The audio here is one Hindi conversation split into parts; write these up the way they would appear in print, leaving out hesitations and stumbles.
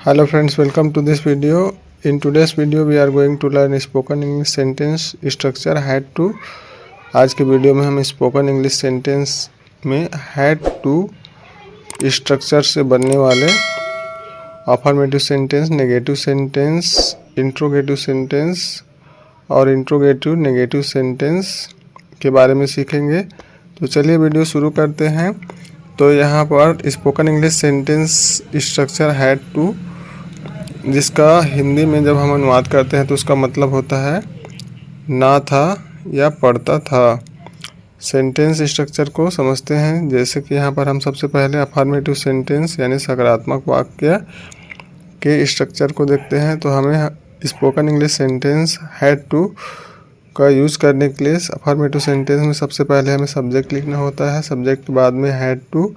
Hello friends, welcome to this video. In today's video we are going to learn spoken English sentence structure had to। आज के वीडियो में हम स्पोकन इंग्लिश सेंटेंस में हैड टू स्ट्रक्चर से बनने वाले affirmative sentence, negative sentence, interrogative sentence और इंट्रोगेटिव नेगेटिव सेंटेंस के बारे में सीखेंगे। तो चलिए वीडियो शुरू करते हैं। तो यहाँ पर spoken English sentence structure had to, जिसका हिंदी में जब हम अनुवाद करते हैं तो उसका मतलब होता है ना था या पढ़ता था। सेंटेंस स्ट्रक्चर को समझते हैं। जैसे कि यहाँ पर हम सबसे पहले अफर्मेटिव सेंटेंस यानी सकारात्मक वाक्य के स्ट्रक्चर को देखते हैं। तो हमें spoken English sentence had to का यूज़ करने के लिए अफर्मेटिव सेंटेंस में सबसे पहले हमें सब्जेक्ट लिखना होता है। सब्जेक्ट के बाद में हैड टू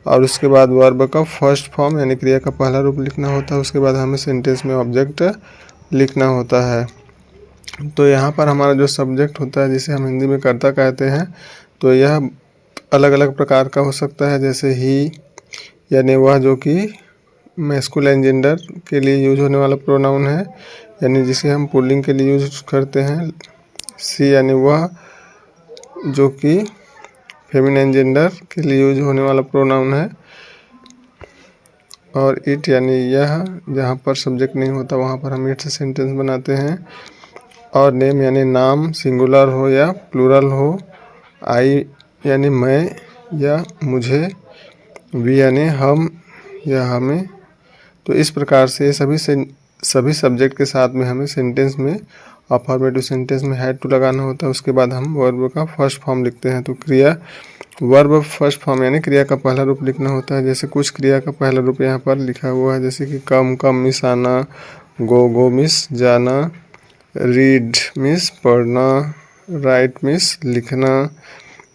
और उसके बाद वर्ब का फर्स्ट फॉर्म यानी क्रिया का पहला रूप लिखना होता है। उसके बाद हमें सेंटेंस में ऑब्जेक्ट लिखना होता है। तो यहाँ पर हमारा जो सब्जेक्ट होता है, जिसे हम हिंदी में कर्ता कहते हैं, तो यह अलग अलग प्रकार का हो सकता है। जैसे ही यानी वह, जो कि मैस्कुलाइन जेंडर के लिए यूज होने वाला प्रोनाउन है, यानी जिसे हम पुल्लिंग के लिए यूज करते हैं। सी यानी वह, जो कि फेमिनाइन जेंडर के लिए यूज होने वाला प्रोनाउन है। और इट यानी यह, जहाँ पर सब्जेक्ट नहीं होता वहाँ पर हम इट से सेंटेंस बनाते हैं। और नेम यानी नाम, सिंगुलर हो या प्लूरल हो। आई यानी मैं या मुझे। वी यानी हम या हमें। तो इस प्रकार से सभी सब्जेक्ट के साथ में हमें सेंटेंस में अफर्मेटिव सेंटेंस में हैड टू लगाना होता है। उसके बाद हम वर्ब का फर्स्ट फॉर्म लिखते हैं। तो क्रिया वर्ब फर्स्ट फॉर्म यानी क्रिया का पहला रूप लिखना होता है। जैसे कुछ क्रिया का पहला रूप यहाँ पर लिखा हुआ है, जैसे कि कम कम मिस आना, गो मिस जाना, रीड मिस पढ़ना, राइट मिस लिखना,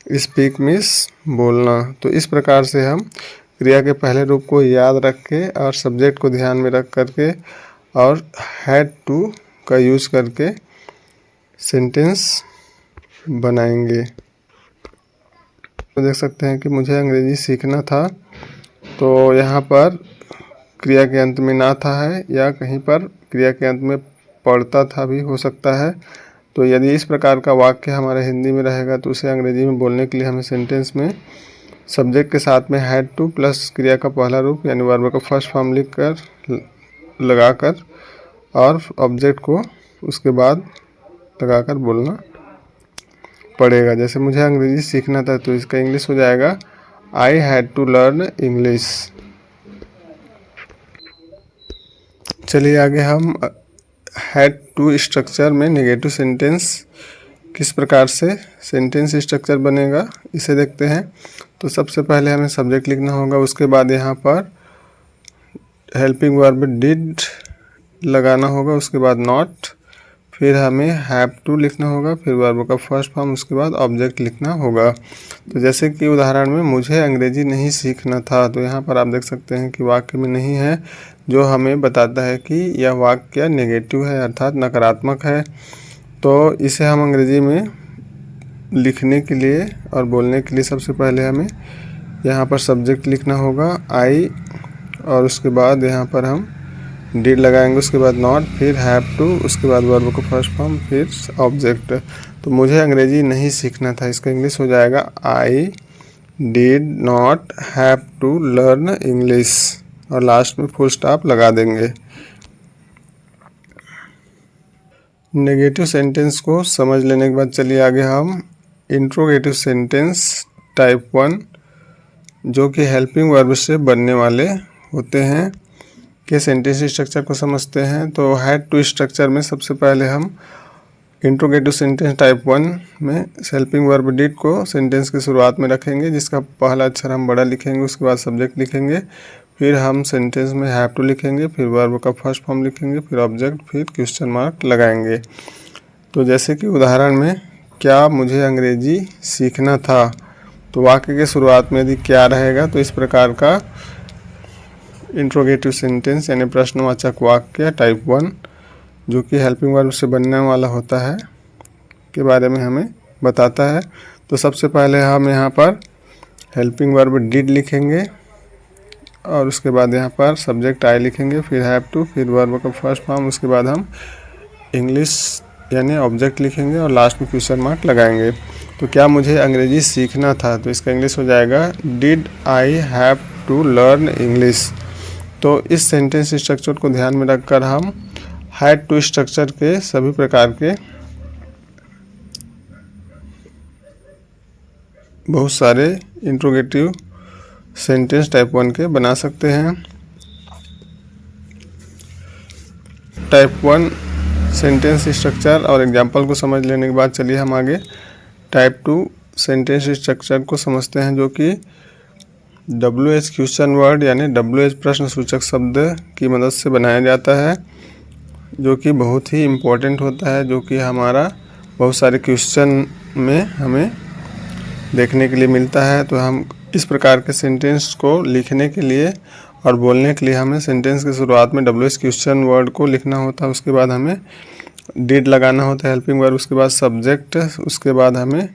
स्पीक मिस बोलना। तो इस प्रकार से हम क्रिया के पहले रूप को याद रख के और सब्जेक्ट को ध्यान में रख करके और हैड टू का यूज़ करके सेंटेंस बनाएंगे। तो देख सकते हैं कि मुझे अंग्रेजी सीखना था। तो यहाँ पर क्रिया के अंत में ना था है, या कहीं पर क्रिया के अंत में पढ़ता था भी हो सकता है। तो यदि इस प्रकार का वाक्य हमारे हिंदी में रहेगा तो उसे अंग्रेजी में बोलने के लिए हमें सेंटेंस में सब्जेक्ट के साथ में हैड टू प्लस क्रिया का पहला रूप यानी वर्ब का फर्स्ट फॉर्म लिख कर लगाकर और ऑब्जेक्ट को उसके बाद लगाकर बोलना पड़ेगा। जैसे मुझे अंग्रेजी सीखना था तो इसका इंग्लिश हो जाएगा I had to learn English. चलिए आगे हम हैड टू स्ट्रक्चर में नेगेटिव सेंटेंस किस प्रकार से सेंटेंस स्ट्रक्चर बनेगा इसे देखते हैं। तो सबसे पहले हमें सब्जेक्ट लिखना होगा। उसके बाद यहाँ पर हेल्पिंग वर्ब डिड लगाना होगा। उसके बाद नॉट, फिर हमें हैव टू लिखना होगा, फिर वर्ब का फर्स्ट फॉर्म, उसके बाद ऑब्जेक्ट लिखना होगा। तो जैसे कि उदाहरण में मुझे अंग्रेजी नहीं सीखना था, तो यहाँ पर आप देख सकते हैं कि वाक्य में नहीं है, जो हमें बताता है कि यह वाक्य नेगेटिव है अर्थात नकारात्मक है। तो इसे हम अंग्रेजी में लिखने के लिए और बोलने के लिए सबसे पहले हमें यहाँ पर सब्जेक्ट लिखना होगा आई, और उसके बाद यहाँ पर हम डिड लगाएंगे। उसके बाद नॉट, फिर हैव टू, उसके बाद वर्ब का फर्स्ट फॉर्म, फिर ऑब्जेक्ट। तो मुझे अंग्रेजी नहीं सीखना था, इसका इंग्लिश हो जाएगा I did not have to learn English, और लास्ट में फुल स्टॉप लगा देंगे। नेगेटिव सेंटेंस को समझ लेने के बाद चलिए आगे हम इंट्रोगेटिव सेंटेंस टाइप 1, जो कि हेल्पिंग वर्ब से बनने वाले होते हैं, के सेंटेंस स्ट्रक्चर को समझते हैं। तो हैड टू स्ट्रक्चर में सबसे पहले हम इंट्रोगेटिव सेंटेंस टाइप 1 में हेल्पिंग वर्ब डिड को सेंटेंस की शुरुआत में रखेंगे, जिसका पहला अक्षर हम बड़ा लिखेंगे। उसके बाद सब्जेक्ट लिखेंगे, फिर हम सेंटेंस में हैव टू लिखेंगे, फिर वर्ब का फर्स्ट फॉर्म लिखेंगे, फिर ऑब्जेक्ट, फिर क्वेश्चन मार्क लगाएंगे। तो जैसे कि उदाहरण में क्या मुझे अंग्रेजी सीखना था, तो वाक्य के शुरुआत में यदि क्या रहेगा तो इस प्रकार का इंट्रोगेटिव सेंटेंस यानी प्रश्नवाचक वाक्य टाइप 1, जो कि हेल्पिंग वर्ब से बनने वाला होता है, के बारे में हमें बताता है। तो सबसे पहले हम यहाँ पर हेल्पिंग वर्ब डिड लिखेंगे, और उसके बाद यहाँ पर सब्जेक्ट आई लिखेंगे, फिर हैव टू, फिर वर्ब का फर्स्ट फॉर्म, उसके बाद हम इंग्लिश यानी ऑब्जेक्ट लिखेंगे और लास्ट में क्वेश्चन मार्क लगाएंगे। तो क्या मुझे अंग्रेजी सीखना था, तो इसका इंग्लिश हो जाएगा did I have to learn English. तो इस सेंटेंस स्ट्रक्चर को ध्यान में रखकर हम हैड टू स्ट्रक्चर के सभी प्रकार के बहुत सारे इंट्रोगेटिव सेंटेंस टाइप 1 के बना सकते हैं। टाइप 1 सेंटेंस स्ट्रक्चर और एग्जाम्पल को समझ लेने के बाद चलिए हम आगे टाइप 2 सेंटेंस स्ट्रक्चर को समझते हैं, जो कि WH क्वेश्चन वर्ड यानी WH प्रश्न सूचक शब्द की मदद से बनाया जाता है, जो कि बहुत ही इम्पोर्टेंट होता है, जो कि हमारा बहुत सारे क्वेश्चन में हमें देखने के लिए मिलता है। तो हम इस प्रकार के सेंटेंस को लिखने के लिए और बोलने के लिए हमें सेंटेंस की शुरुआत में WH क्वेश्चन वर्ड को लिखना होता है, उसके बाद हमें डिड लगाना होता है हेल्पिंग वर्ब, उसके बाद सब्जेक्ट, उसके बाद हमें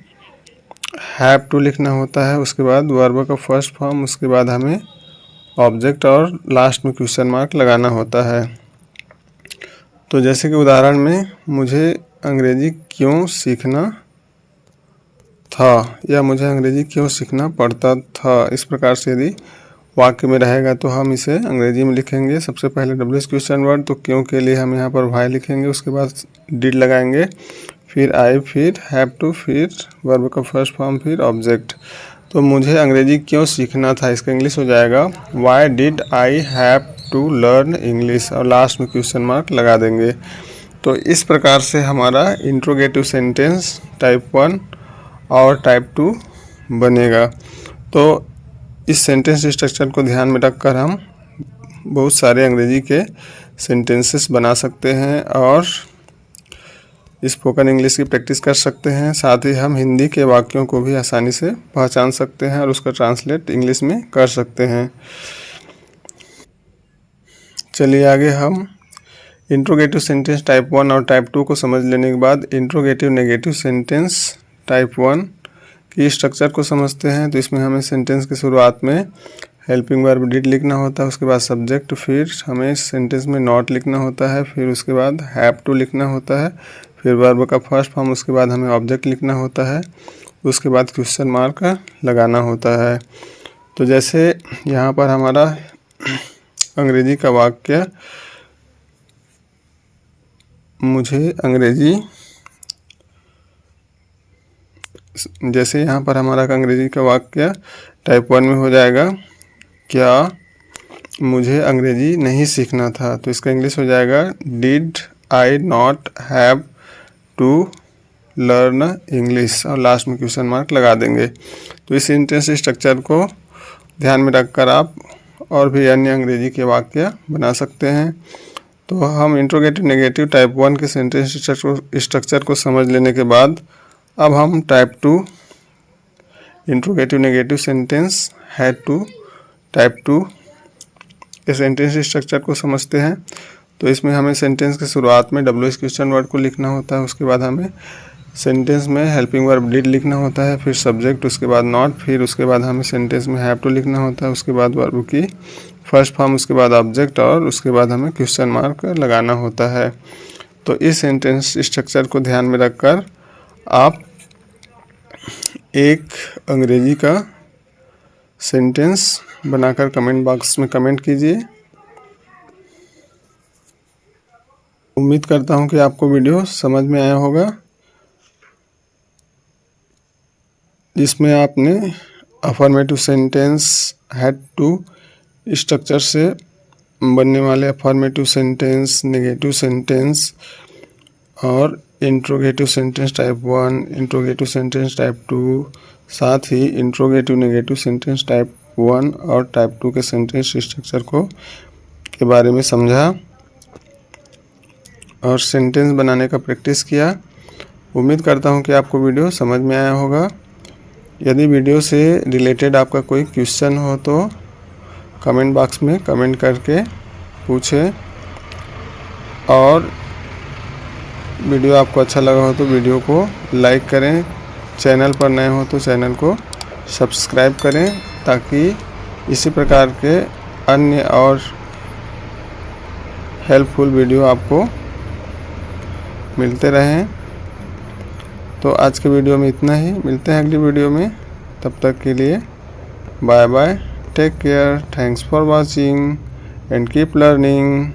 हैव टू लिखना होता है, उसके बाद वर्ब का फर्स्ट फॉर्म, उसके बाद हमें ऑब्जेक्ट और लास्ट में क्वेश्चन मार्क लगाना होता है। तो जैसे कि उदाहरण में मुझे अंग्रेजी क्यों सीखना था या मुझे अंग्रेजी क्यों सीखना पड़ता था, इस प्रकार से यदि वाक्य में रहेगा तो हम इसे अंग्रेजी में लिखेंगे। सबसे पहले WH क्वेश्चन वर्ड, तो क्यों के लिए हम यहाँ पर वाई लिखेंगे, उसके बाद डिड लगाएंगे, फिर आई, फिर हैव टू, फिर वर्ब का फर्स्ट फॉर्म, फिर ऑब्जेक्ट। तो मुझे अंग्रेजी क्यों सीखना था, इसका इंग्लिश हो जाएगा why did I have to learn English, और लास्ट में क्वेश्चन मार्क लगा देंगे। तो इस प्रकार से हमारा इंट्रोगेटिव सेंटेंस टाइप 1 और टाइप 2 बनेगा। तो इस सेंटेंस स्ट्रक्चर को ध्यान में रखकर हम बहुत सारे अंग्रेजी के सेंटेंसेस बना सकते हैं और स्पोकन इंग्लिश की प्रैक्टिस कर सकते हैं। साथ ही हम हिंदी के वाक्यों को भी आसानी से पहचान सकते हैं और उसका ट्रांसलेट इंग्लिश में कर सकते हैं। चलिए आगे हम इंट्रोगेटिव सेंटेंस टाइप 1 और टाइप 2 को समझ लेने के बाद इंट्रोगेटिव नेगेटिव सेंटेंस टाइप 1 की स्ट्रक्चर को समझते हैं। तो इसमें हमें सेंटेंस की शुरुआत में हेल्पिंग वर्ब डिड लिखना होता है, उसके बाद सब्जेक्ट, फिर हमें सेंटेंस में नॉट लिखना होता है, फिर उसके बाद हैव टू लिखना होता है, फिर वर्ब का फर्स्ट फॉर्म, उसके बाद हमें ऑब्जेक्ट लिखना होता है, उसके बाद क्वेश्चन मार्क लगाना होता है। तो जैसे यहाँ पर हमारा अंग्रेजी का वाक्य, मुझे अंग्रेजी, जैसे यहाँ पर हमारा अंग्रेजी का वाक्य टाइप 1 में हो जाएगा क्या मुझे अंग्रेजी नहीं सीखना था, तो इसका इंग्लिश हो जाएगा did I not have to learn English, और लास्ट में क्वेश्चन मार्क लगा देंगे। तो इस सेंटेंस स्ट्रक्चर को ध्यान में रखकर आप और भी अन्य अंग्रेजी के वाक्य बना सकते हैं। तो हम इंट्रोगेटिव नेगेटिव टाइप 1 के सेंटेंस स्ट्रक्चर को समझ लेने के बाद अब हम type 2 interrogative negative sentence had to type 2 के सेंटेंस स्ट्रक्चर को समझते हैं। तो इसमें हमें सेंटेंस की शुरुआत में WH क्वेश्चन वर्ड को लिखना होता है, उसके बाद हमें सेंटेंस में हेल्पिंग वर्ब डिड लिखना होता है, फिर सब्जेक्ट, उसके बाद नॉट, फिर उसके बाद हमें सेंटेंस में हैव टू लिखना होता है, उसके बाद वर्ब की फर्स्ट फॉर्म, उसके बाद ऑब्जेक्ट, और उसके बाद हमें क्वेश्चन मार्क लगाना होता है। तो इस सेंटेंस स्ट्रक्चर को ध्यान में रखकर आप एक अंग्रेजी का सेंटेंस बनाकर कमेंट बॉक्स में कमेंट कीजिए। उम्मीद करता हूँ कि आपको वीडियो समझ में आया होगा, जिसमें आपने affirmative sentence had to structure से बनने वाले अफर्मेटिव सेंटेंस, नेगेटिव सेंटेंस और interrogative sentence type 1, interrogative sentence type 2, साथ ही इंट्रोगेटिव नेगेटिव सेंटेंस टाइप 1 और टाइप 2 के सेंटेंस स्ट्रक्चर के बारे में समझा और सेंटेंस बनाने का प्रैक्टिस किया। उम्मीद करता हूं कि आपको वीडियो समझ में आया होगा। यदि वीडियो से रिलेटेड आपका कोई क्वेश्चन हो तो कमेंट बॉक्स में कमेंट करके पूछें, और वीडियो आपको अच्छा लगा हो तो वीडियो को लाइक करें, चैनल पर नए हो तो चैनल को सब्सक्राइब करें, ताकि इसी प्रकार के अन्य और हेल्पफुल वीडियो आपको मिलते रहें। तो आज के वीडियो में इतना ही, मिलते हैं अगली वीडियो में। तब तक के लिए bye bye, take care, thanks for watching and keep learning.